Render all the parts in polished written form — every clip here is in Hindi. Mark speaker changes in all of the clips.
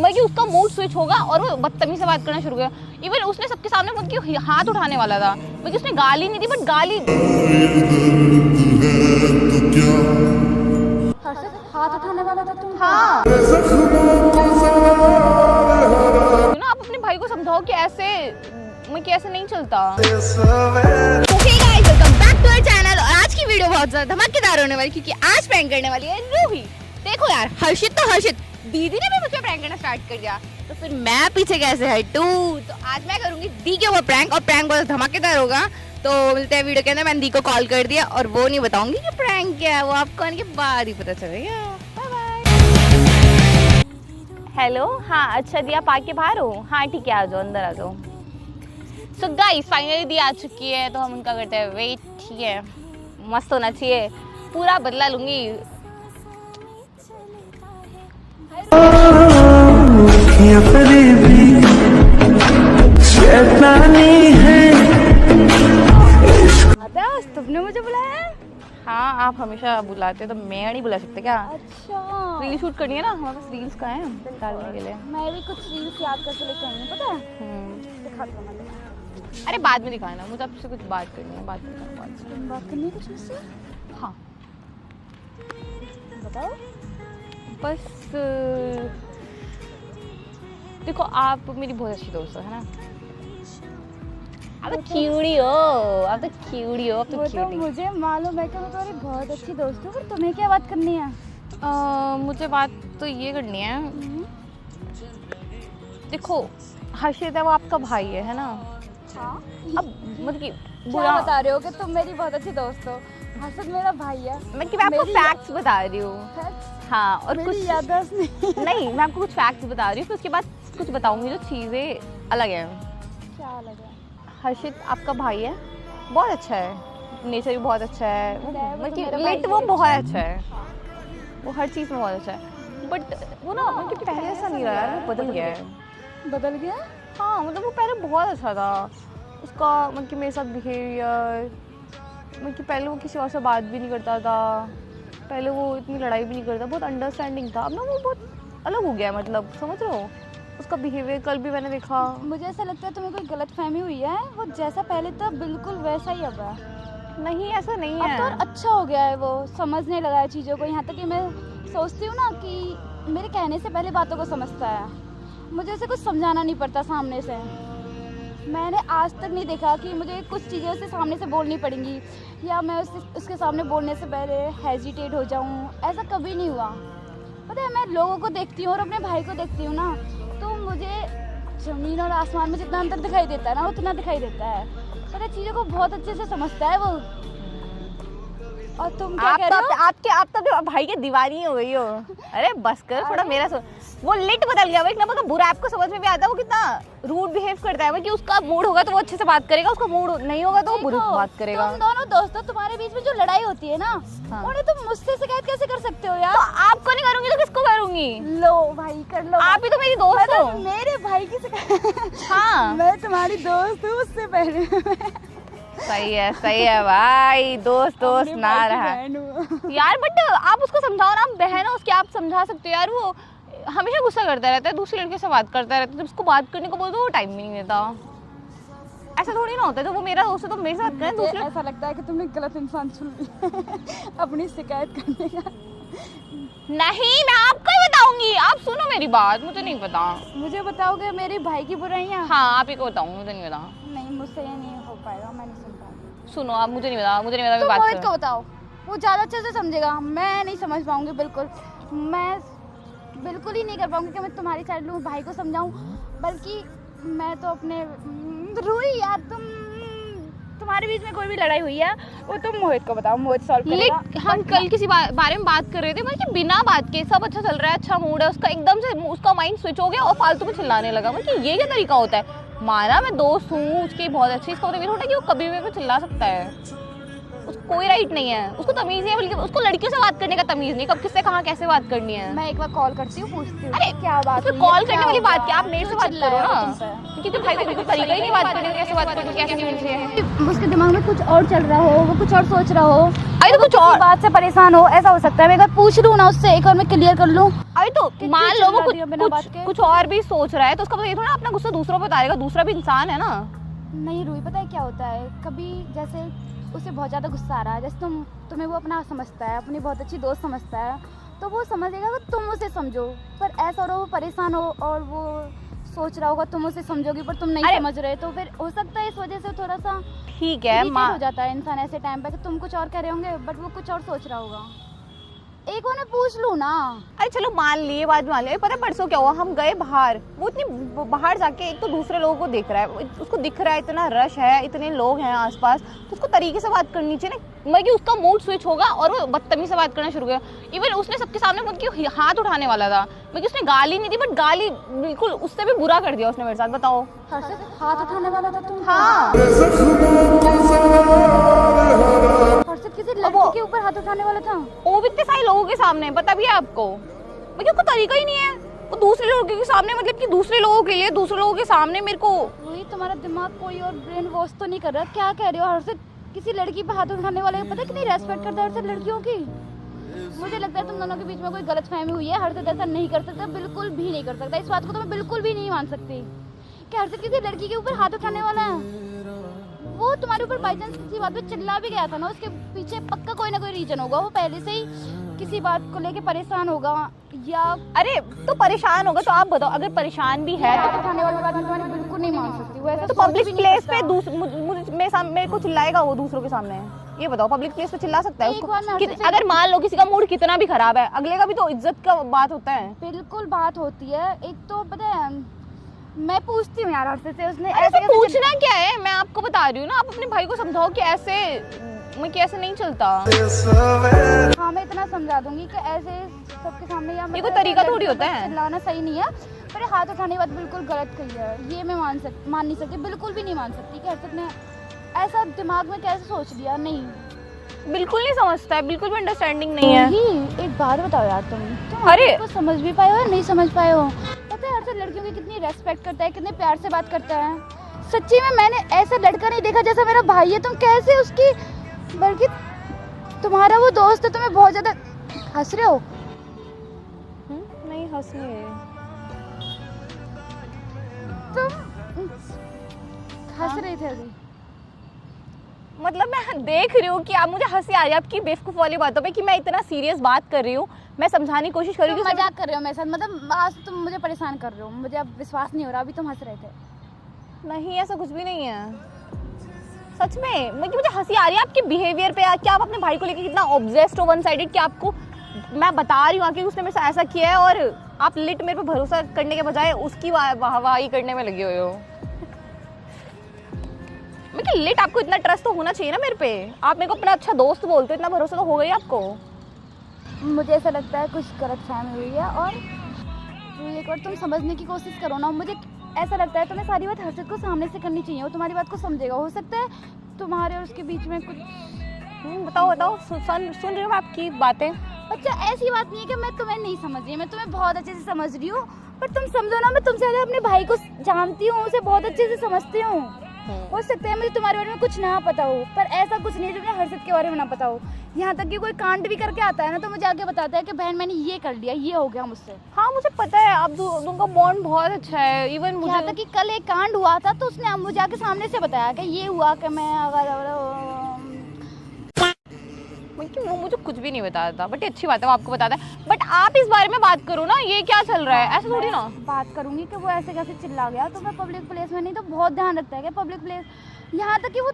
Speaker 1: मैं कि उसका मूड स्विच होगा और वो बदतमीज से बात करना शुरू किया। इवन उसने सबके सामने मुझे हाथ उठाने वाला था, मुझे उसने गाली नहीं दी बट गाली
Speaker 2: हाथ उठाने वाला था तुम?
Speaker 1: हाँ। आप अपने भाई को समझाओ कि ऐसे नहीं चलता। Okay guys, welcome back to our channel। और आज की वीडियो बहुत ज्यादा धमाकेदार होने वाली क्योंकि आज प्रैंक करने वाली है रूही। देखो यार, हर्षित दीदी ने भी मुझे प्रैंक करना स्टार्ट कर दिया, तो फिर मैं पीछे कैसे हटूं। तो आज मैं करूंगी दी के ऊपर प्रैंक, और प्रैंक बहुत धमाकेदार होगा। तो मिलते हैं वीडियो के अंदर। मैंने दी को कॉल कर दिया और वो नहीं बताऊंगी कि प्रैंक क्या है, वो आपको आने के बाद ही पता चलेगा। Bye bye. हेलो, हाँ अच्छा दी आप आके बाहर हो? हाँ ठीक है, आ जाओ अंदर आ जाओ। सो गाइस फाइनली दी आ चुकी है, तो हम उनका करते हैं वेट। ठीक है, मस्त होना चाहिए, पूरा बदला लूंगी। तुमने मुझे बुलाया? हाँ, आप हमेशा बुलाते तो मैं नहीं बुला सकते क्या?
Speaker 2: अच्छा,
Speaker 1: रील शूट करनी है ना, हमारे पास रील्स का है डालने के लिए।
Speaker 2: मैं भी कुछ रील्स याद करके लेके आई हूँ, पता है? दिखा दो मैं तुम्हें।
Speaker 1: अरे बाद में दिखाना, मुझे आपसे कुछ बात करनी है, बात
Speaker 2: करनी है कुछ मुझसे?
Speaker 1: हाँ
Speaker 2: बताओ।
Speaker 1: बस देखो, आप मेरी बहुत अच्छी दोस्त हो, है ना? आप तो क्यूटी हो, आप तो क्यूटी हो, आप तो
Speaker 2: वो तो
Speaker 1: क्यूटी।
Speaker 2: मुझे मालूम है कि मैं तुम्हारी बहुत अच्छी दोस्त हूँ, पर तुम्हें क्या बात करनी है?
Speaker 1: मुझे बात तो ये करनी है, देखो हर्षित है वो आपका भाई है ना?
Speaker 2: हाँ।
Speaker 1: अब मतलब कि
Speaker 2: क्या
Speaker 1: बुरा
Speaker 2: बता रहे हो कि तुम मेरी बहुत अच्छी दोस्त हो? हर्षद मेरा भाई है।
Speaker 1: मैं आपको फैक्ट्स बता रही हूँ। हाँ, और
Speaker 2: मेरी
Speaker 1: कुछ
Speaker 2: याददाश्त
Speaker 1: नहीं, मैं आपको कुछ फैक्ट्स बता रही हूँ, फिर उसके बाद कुछ बताऊंगी जो चीज़ें अलग हैं।
Speaker 2: क्या अलग है?
Speaker 1: हर्षित आपका भाई है, बहुत अच्छा है, नेचर भी बहुत अच्छा है, वो वो बहुत अच्छा है, वो हर चीज़ में बहुत अच्छा है। बट वो ना मतलब पहले ऐसा नहीं रहा यार, वो बदल गया है।
Speaker 2: बदल गया?
Speaker 1: हाँ, मतलब वो पहले बहुत अच्छा था, उसका मतलब कि मेरे साथ बिहेवियर, मतलब कि पहले वो किसी और से बात भी नहीं करता था, पहले वो इतनी लड़ाई भी नहीं करता, बहुत अंडरस्टैंडिंग था। अब ना वो बहुत अलग हो गया है, मतलब समझ रहे हो उसका बिहेवियर। कल भी मैंने देखा।
Speaker 2: मुझे ऐसा लगता है तुम्हें कोई गलतफहमी हुई है, वो जैसा पहले था बिल्कुल वैसा ही अब है।
Speaker 1: नहीं, ऐसा नहीं
Speaker 2: अब
Speaker 1: है।
Speaker 2: तो और अच्छा हो गया है, वो समझने लगा है चीज़ों को, यहाँ तक कि मैं सोचती हूँ ना कि मेरे कहने से पहले बातों को समझता है। मुझे उसे कुछ समझाना नहीं पड़ता सामने से। मैंने आज तक नहीं देखा कि मुझे कुछ चीज़ें उससे सामने से बोलनी पड़ेंगी या मैं उसके सामने बोलने से पहले हेजिटेट हो जाऊँ, ऐसा कभी नहीं हुआ। पता है, मैं लोगों को देखती हूँ और अपने भाई को देखती हूँ ना, तो मुझे ज़मीन और आसमान में जितना अंतर दिखाई देता है ना, उतना दिखाई देता है। पता है, चीज़ों को बहुत अच्छे से समझता है वो। और तुम क्या कह रहे हो?
Speaker 1: आप तो भाई के दीवानी हो गई हो। अरे बस कर, थोड़ा मेरा वो लिट बदल गया, वो इतना मतलब बुरा आपको समझ में भी आता है, वो कितना रूड बिहेव करता है। वो कि उसका मूड होगा तो वो अच्छे से बात करेगा, उसका मूड नहीं होगा तो वो बुरी बात करेगा।
Speaker 2: तुम दोनों दोस्तों, तुम्हारे बीच में जो लड़ाई होती है ना,
Speaker 1: हाँ।
Speaker 2: उन्हें तुम मुझसे शिकायत कैसे कर सकते हो यार?
Speaker 1: तो आपको नहीं करूंगी तो किसको करूंगी?
Speaker 2: लो भाई, कर लो।
Speaker 1: आप ही तो मेरी दोस्त हो।
Speaker 2: मेरे भाई की शिकायत?
Speaker 1: हाँ,
Speaker 2: मैं तुम्हारी दोस्त हूँ उससे पहले।
Speaker 1: सही है भाई, दोस्त ना रहा यार। बट आप उसको समझाओ ना, बहन है उसकी, आप समझा सकते हो यार। वो हमेशा गुस्सा करता रहता है, दूसरी लड़के से बात करता रहता है, जब उसको बात करने को बोल दो वो टाइम भी नहीं देता। ऐसा थोड़ी ना होता है, तो वो मेरा दोस्त है तो मेरे साथ करें। दूसरे
Speaker 2: ऐसा लगता है कि तुमने गलत इंसान चुन लिया अपनी शिकायत करने का।
Speaker 1: नहीं, मैं आपको ही बताऊंगी, आप सुनो मेरी बात। मुझे नहीं पता।
Speaker 2: मुझे बताओगे मेरे भाई की बुराइयां?
Speaker 1: हाँ, आप ही को बताऊंगी, मुझे नहीं पता।
Speaker 2: नहीं, मुझसे ये नहीं हो पाएगा, मैं नहीं सुन पाऊंगी।
Speaker 1: सुनो आप, मुझे नहीं पता
Speaker 2: तो मोहित को बताओ, वो ज़्यादा अच्छे से समझेगा। मैं नहीं समझ पाऊंगी बिल्कुल, मैं बिल्कुल ही नहीं कर पाऊंगी कि मैं तुम्हारी साइड लूँ, भाई को समझाऊं। बल्कि मैं तो अपने रूही यार, तुम्हारे बीच में कोई भी लड़ाई हुई है वो तुम मोहित को बताओ, मोहित सॉल्व करेगा।
Speaker 1: हम कल किसी बारे में बात कर रहे थे, मतलब बिना बात के सब अच्छा चल रहा है, अच्छा मूड है उसका, एकदम से उसका माइंड स्विच हो गया और फालतू में चिल्लाने लगा। मतलब ये क्या तरीका होता है? माना मैं दोस्त हूँ उसकी बहुत अच्छी, इसका मतलब ये थोड़ा कि वो कभी भी चिल्ला सकता है। उसको कोई राइट नहीं है, उसको तमीज नहीं है, बल्कि उसको लड़कियों से बात करने का तमीज नहीं, कब किससे कहाँ कैसे बात करनी है।
Speaker 2: मैं एक बार कॉल करती हूँ, पूछती हूँ
Speaker 1: अरे
Speaker 2: क्या बात है।
Speaker 1: कॉल करने वाली बात क्या, आप मेरे से बात करो ना, क्योंकि भाई को बिल्कुल तरीका ही नहीं बात करने का, कैसे बात करो, कैसे नहीं है।
Speaker 2: उसके दिमाग में कुछ और चल रहा हो, वो कुछ और सोच रहा हो,
Speaker 1: अरे तो कुछ और
Speaker 2: बात से परेशान हो, ऐसा हो सकता है। मैं एक बार पूछ लूँ ना उससे, एक बार मैं क्लियर कर लूँ।
Speaker 1: अरे तो मान लो वो
Speaker 2: बिना बात के।
Speaker 1: कुछ और भी सोच रहा है तो उसका मतलब ये थोड़ा अपना गुस्सा दूसरों पे उतारेगा, दूसरा भी इंसान है ना।
Speaker 2: नहीं रूही, पता है क्या होता है, कभी जैसे उसे बहुत ज़्यादा गुस्सा आ रहा है, जैसे तुम्हें वो अपना समझता है, अपनी बहुत अच्छी दोस्त समझता है, तो वो समझेगा कि तुम उसे समझो। पर ऐसा हो रहा वो परेशान हो और वो सोच रहा होगा तुम उसे समझोगी पर तुम नहीं समझ रहे, तो फिर हो सकता है इस वजह से थोड़ा सा
Speaker 1: ठीक है
Speaker 2: हो जाता है इंसान ऐसे टाइम पे कि तुम कुछ और कह रहे होंगे बट वो कुछ और सोच रहा होगा। एक उन्हें पूछ लूं ना।
Speaker 1: अरे चलो मान लिए, बाद में मान लिया। पता है परसों क्या हुआ, हम गए बाहर, वो इतनी बाहर जाके एक तो दूसरे लोगों को देख रहा है, उसको दिख रहा है इतना रश है, इतने लोग हैं आसपास, तो उसको तरीके से बात करनी चाहिए ना। मतलब कि उसका मूड स्विच होगा और वो बदतमीज से बात करना शुरू किया। इवन उसने सबके सामने मुझे हाथ उठाने वाला था, मतलब उसने गाली नहीं दी बट गाली बिल्कुल उससे भी बुरा कर दिया उसने मेरे साथ। बताओ,
Speaker 2: हाथ उठाने वाला था तुम?
Speaker 1: हाँ
Speaker 2: किसी लड़की के ऊपर हाथ उठाने वाला था,
Speaker 1: वो भी इतने सारे लोगों के सामने। पता भी है आपको, मतलब उसको तरीका ही नहीं है, वो दूसरे लोगों के सामने, मतलब कि दूसरे लोगों के लिए दूसरे लोगों के सामने मेरे को।
Speaker 2: वही तुम्हारा दिमाग कोई और ब्रेन वॉश तो नहीं कर रहा? क्या कह रहे हो? हर्षित किसी लड़की पे हाथ उठाने वाले, पता है कितनी रेस्पेक्ट करता है हर्षित लड़कियों की। मुझे लगता है तुम दोनों के बीच में कोई गलतफहमी हुई है। हर्षित ऐसा नहीं कर सकता, बिल्कुल भी नहीं कर सकता। इस बात को तो मैं बिल्कुल भी नहीं मान सकती कि हर्षित किसी लड़की के ऊपर हाथ उठाने वाला है। वो तुम्हारे ऊपर बाई चांस किसी बात पे चिल्ला भी गया था ना, उसके पीछे पक्का कोई ना कोई रीजन होगा। वो पहले से ही किसी बात को लेके परेशान होगा या
Speaker 1: अरे तो परेशान होगा तो आप बताओ, अगर परेशान भी है
Speaker 2: हाथ उठाने वाली बात मैं बिल्कुल नहीं मान सकती। वो ऐसा
Speaker 1: तो पब्लिक प्लेस पे मेरे को चिल्लाएगा वो दूसरों के सामने? ये बताओ, पब्लिक प्लेस पे चिल्ला सकता है उसको? अगर मान लो किसी का मूड कितना भी खराब है, अगले का भी तो इज्जत का बात होता है।
Speaker 2: बिल्कुल बात होती है। एक तो पता है मैं पूछती हूँ यार हर्षित से, उसने
Speaker 1: ऐसे तो पूछना क्या है, मैं आपको बता रही हूँ ना, आप अपने भाई को समझाओ कि ऐसे मैं कैसे नहीं चलता।
Speaker 2: हाँ मैं इतना समझा दूंगी कि ऐसे सबके सामने या
Speaker 1: ये कोई तरीका थोड़ी होता है,
Speaker 2: चिल्लाना सही नहीं है। पर हाथ उठाने की बात बिल्कुल गलत कही है, ये मैं मान नहीं सकती, बिल्कुल भी नहीं मान सकती कि हर्षित ने ऐसा दिमाग में कैसे सोच लिया। नहीं,
Speaker 1: बिल्कुल नहीं समझता है, बिल्कुल भी अंडरस्टैंडिंग नहीं है।
Speaker 2: एक बात बताओ यार, तुम
Speaker 1: अरे
Speaker 2: तो समझ भी पाए हो या नहीं समझ पाए हो? पता है हर्षित लड़कियों की कितनी रेस्पेक्ट करता है, कितने प्यार से बात करता है। सच्ची में मैंने ऐसा लड़का नहीं देखा जैसा मेरा भाई है। तुम कैसे उसकी, बल्कि तुम्हारा वो दोस्त है, तुम्हें बहुत ज्यादा हंस रहे हो।
Speaker 1: नहीं हंस रही है,
Speaker 2: तुम हंस रहे थे अभी।
Speaker 1: मतलब मैं देख रही हूँ कि आप, मुझे हंसी आ रही है आपकी बेवकूफ वाली बातों पे कि मैं इतना सीरियस बात कर रही हूँ, मैं समझाने की कोशिश कर रही हूँ।
Speaker 2: मजाक कर रहे हो मेरे साथ? मतलब आज तुम मुझे परेशान कर रहे हो, मुझे अब विश्वास नहीं हो रहा। अभी तुम हंस रहे थे।
Speaker 1: नहीं ऐसा कुछ भी नहीं है, सच में। मुझे हंसी आ रही है आपके बिहेवियर पे। क्या आप अपने भाई को लेकर कितना ऑब्सेस्ड हो, वन साइडेड, कि आपको मैं बता रही हूँ कि उसने मेरे साथ ऐसा किया है और आप लिट मेरे पे भरोसा करने के बजाय उसकी वाहवाही करने में लगे हुए हो। मैं लिट आपको इतना ट्रस्ट तो होना चाहिए ना मेरे पे, आप मेरे को अपना अच्छा दोस्त बोलते हो, इतना भरोसा तो हो गई आपको।
Speaker 2: मुझे ऐसा लगता है कुछ गलतफहमी हुई है और एक बार तुम समझने की कोशिश करो ना। मुझे ऐसा लगता है तुम्हें सारी बात हर्षित को सामने से करनी चाहिए, वो तुम्हारी बात को समझेगा। हो सकता है तुम्हारे और उसके बीच में कुछ
Speaker 1: बताओ सुन रही हूँ आपकी बातें।
Speaker 2: अच्छा ऐसी बात नहीं है कि मैं तुम्हें नहीं समझ रही, मैं तुम्हें बहुत अच्छे से समझ रही हूँ। पर तुम समझो ना, मैं तुमसे ज़्यादा अपने भाई को जानती हूँ, उसे बहुत अच्छे से समझती हूँ। हो सकता है मुझे तुम्हारे बारे में कुछ ना पता हो, पर ऐसा कुछ नहीं है जो मुझे हर्षित के बारे में ना पता हो। यहाँ तक कि कोई कांड भी करके आता है ना तो मुझे आके बताता है कि बहन मैंने ये कर लिया, ये हो गया मुझसे।
Speaker 1: हाँ मुझे पता है, आप दोनों का बॉन्ड बहुत अच्छा है। इवन मुझे
Speaker 2: यहाँ तक कि कल एक कांड हुआ था तो उसने मुझे आके सामने से बताया कि ये हुआ कि मैं
Speaker 1: वो मुझे कुछ भी नहीं बताया था, बट ये अच्छी बात है वो आपको बताता है। बट आप इस बारे में बात करो ना, ये क्या चल रहा है, ऐसा थोड़ी ना
Speaker 2: बात करूंगी कि वो ऐसे कैसे चिल्ला गया। तो मैं पब्लिक प्लेस में नहीं तो बहुत ध्यान रखता है कि पब्लिक प्लेस, यहाँ तक कि वो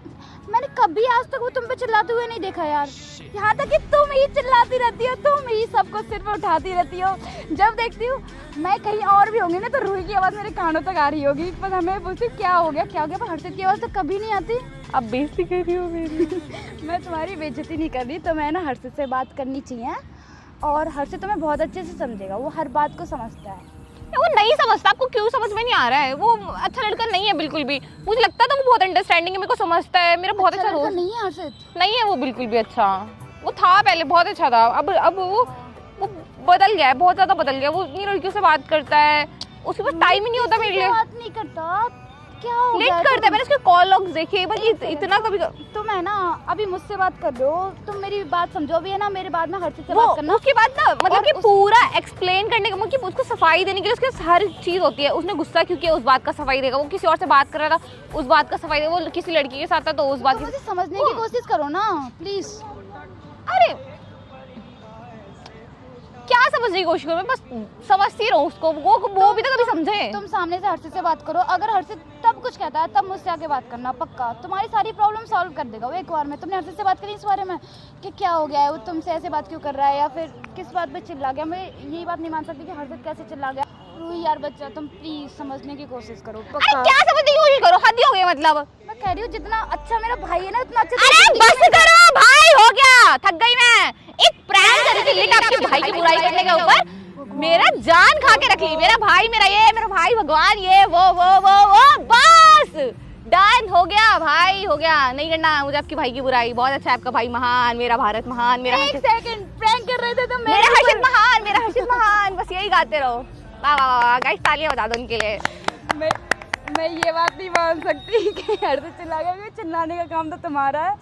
Speaker 2: मैंने कभी आज तक वो तुम पे चिल्लाते हुए नहीं देखा यार। यहाँ तक कि तुम ही चिल्लाती रहती हो, तुम ही सबको सिर पे उठाती रहती हो। जब देखती हूँ मैं कहीं और भी होंगी ना तो रूही की आवाज़ मेरे कानों तक आ रही होगी, पर हमें पूछती क्या हो गया क्या हो गया, पर हर्षित की आवाज़ तो कभी नहीं आती।
Speaker 1: आप बेइज्जती कर रही हो मेरी।
Speaker 2: मैं तुम्हारी बेइज्जती नहीं कर रही, तो मैं ना हर्षित से बात करनी चाहिए और हर्षित तुम्हें बहुत अच्छे से समझेगा, वो हर बात को समझता है।
Speaker 1: वो नहीं समझता, आपको क्यों समझ में नहीं आ रहा है? वो अच्छा लड़का नहीं है बिल्कुल भी, मुझे लगता था वो बहुत अंडरस्टैंडिंग है, मेरे को समझता है, मेरा बहुत अच्छा दोस्त
Speaker 2: नहीं है हर्षित।
Speaker 1: नहीं है वो बिल्कुल भी अच्छा, वो था पहले बहुत अच्छा था, अब वो बदल गया है, बहुत ज्यादा बदल गया। वो इतनी लड़कियों से बात करता है, उसके पास टाइम ही नहीं होता मेरे लिए।
Speaker 2: बात नहीं करता, क्या हो
Speaker 1: लेट
Speaker 2: गया?
Speaker 1: करता है, मैंने उसके कॉल लॉग्स देखे भाई, इतना कभी
Speaker 2: तुम है ना अभी मुझसे बात कर रहे हो, तुम मेरी बात समझो। अभी है ना मेरे बाद में हर्षित से
Speaker 1: वो
Speaker 2: बात करना।
Speaker 1: उसके बाद ना मतलब
Speaker 2: और
Speaker 1: कि पूरा एक्सप्लेन करने का मतलब कि उसको सफाई देने के लिए उसके हर चीज होती है। उसने गुस्सा क्यों किया, उस बात का सफाई देगा। वो किसी और से बात कर रहा था, उस बात का सफाई देगा। वो किसी लड़की के साथ था तो उस बात
Speaker 2: तो
Speaker 1: की।
Speaker 2: मुझे समझने की कोशिश करो ना प्लीज।
Speaker 1: अरे क्या समझने की कोशिश करो, मैं बस समझती रहूं उसको, वो भी तो कभी समझे।
Speaker 2: तुम सामने से हर्षित से बात करो। अगर हर्षित तब कुछ कहता है तब मुझसे आके बात करना, पक्का तुम्हारी सारी प्रॉब्लम सॉल्व कर देगा वो एक बार में। तुमने हर्षित से बात करी इस बारे में कि क्या हो गया है, वो तुमसे ऐसे बात क्यों कर रहा है, या फिर किस बात पे चिल्ला गया? मैं यही बात नहीं मान सकती कि हर्षित कैसे चिल्ला गया। रूही यार बच्चा, तुम प्लीज समझने की कोशिश करो,
Speaker 1: अरे
Speaker 2: पक्का।
Speaker 1: क्या समझने की कोशिश करो, हद ही हो गई मतलब।
Speaker 2: मैं कह रही हूँ जितना अच्छा मेरा भाई है ना उतना अच्छा
Speaker 1: अरे बस करो भाई, हो गया, थक गई मैं। एक प्रैंक कर रही थी लेट आपके भाई की बुराई करने के ऊपर, मेरा जान खा के रख ली। मेरा भाई मेरा ये, मेरा भाई भगवान ये वो बस डन हो गया भाई, हो गया। नहीं करना मुझे आपकी भाई की बुराई। बहुत अच्छा है आपका भाई, महान, मेरा भारत महान, मेरा
Speaker 2: एक सेकंड प्रैंक कर रहे थे तुम
Speaker 1: मेरा हर्षित महान, मेरा हर्षित महान, बस यही गाते रहो। वाह वाह वाह, गाइस तालियां बजा दो उनके लिए।
Speaker 2: मैं ये बात नहीं मान सकती कि हर्षित चिल्ला गया, क्योंकि चिल्लाने का काम तो तुम्हारा है,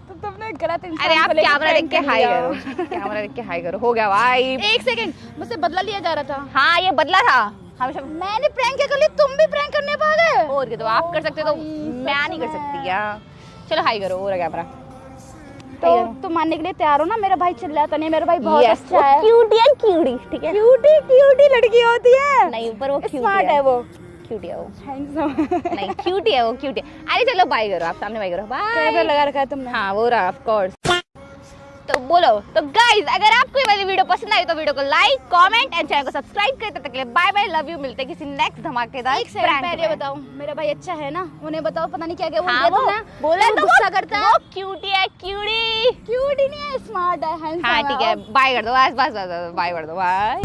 Speaker 2: तो तुमने गलत इंसान
Speaker 1: अरे आप
Speaker 2: को लेके
Speaker 1: कैमरा देख
Speaker 2: prank
Speaker 1: के
Speaker 2: कर
Speaker 1: हाई
Speaker 2: लिया।
Speaker 1: करो, कैमरा देख के हाई करो। हो गया भाई।
Speaker 2: एक सेकंड, मुझसे बदला लिया जा रहा था।
Speaker 1: हाँ ये बदला था हमेशा।
Speaker 2: मैंने प्रैंक क्या कर लिया, तुम भी प्रैंक करने पा गए।
Speaker 1: और क्या, तो आप कर सकते हो तो मैं नहीं कर सकती क्या? चलो हाई करो, हो रहा कैमरा।
Speaker 2: तो तुम मानने के लिए तैयार हो ना? मेरा भाई चिल्लाता नहीं, मेरा भाई बहुत अच्छा है।
Speaker 1: क्यूटी है, क्यूटी, ठीक है।
Speaker 2: क्यूटी लड़की होती है।
Speaker 1: नहीं पर वो क्यूटी
Speaker 2: स्मार्ट है वो।
Speaker 1: क्यूटी है वो।
Speaker 2: हैंडसम।
Speaker 1: नहीं क्यूटी है वो, क्यूटी है। अरे चलो बाय करो, आप सामने बाय करो।
Speaker 2: Camera
Speaker 1: bye.
Speaker 2: लगा रखा है तुमने।
Speaker 1: हाँ वो रहा ऑफ कोर्स। तो बोलो तो गाइस, अगर आपको ये वाली वीडियो पसंद आई तो वीडियो को लाइक, कमेंट एंड चैनल को सब्सक्राइब करते तक के लिए बाय बाय, लव यू। मिलते हैं किसी नेक्स्ट धमाकेदार
Speaker 2: एक सेकंड पहले बताओ, मेरा भाई अच्छा है ना? उन्हें बताओ, पता नहीं क्या क्या
Speaker 1: हाँ वो बोला तो
Speaker 2: गुस्सा करता है।
Speaker 1: वो क्यूटी है, क्यूटी।
Speaker 2: क्यूटी नहीं है, स्मार्ट है, हैंडसम है।
Speaker 1: हाँ ठीक है, बाय कर दो, बस बाय कर दो, बाय।